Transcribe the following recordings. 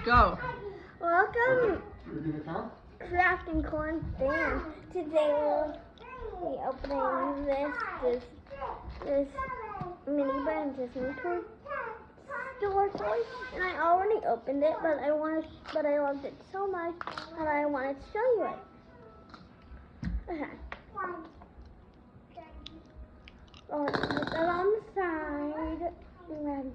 Go. Welcome, Crafting Corn fans. Today we'll be opening this mini brand Disney toy store toy, and I already opened it, but I loved it so much that I wanted to show you it. Okay. Oh, put that on the side, and then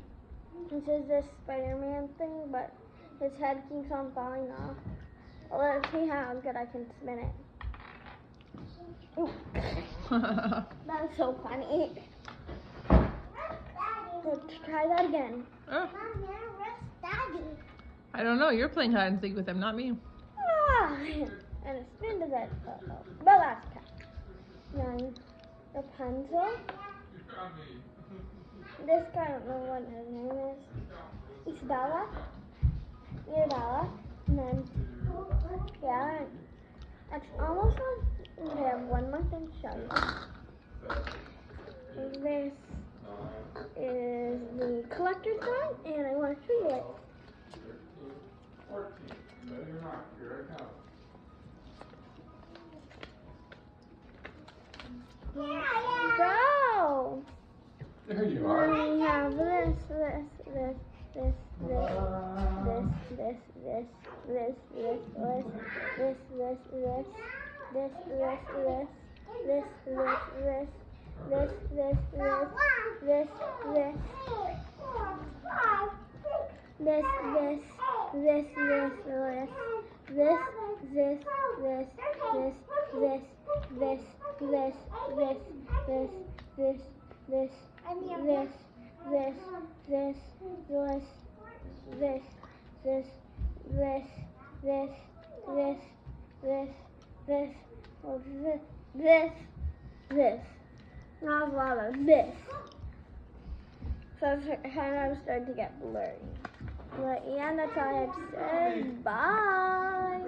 this is this Spider-Man thing, but his head keeps on falling off. Well, let's see how good I can spin it. Ooh. That was so funny. Let's try that again. Oh. I don't know. You're playing hide and seek with him, not me. Ah, and it spins it. But that's okay. Then the pencil. This guy, I don't know what his name is. Isabella. And then, yeah, that's almost all. We have one more thing to show you. This is the collector's guide, and I want to show you it. Go! There you are. And we have this. This. Not a lot of this. So it's kind of starting to get blurry. But yeah, that's all I have to say. Bye.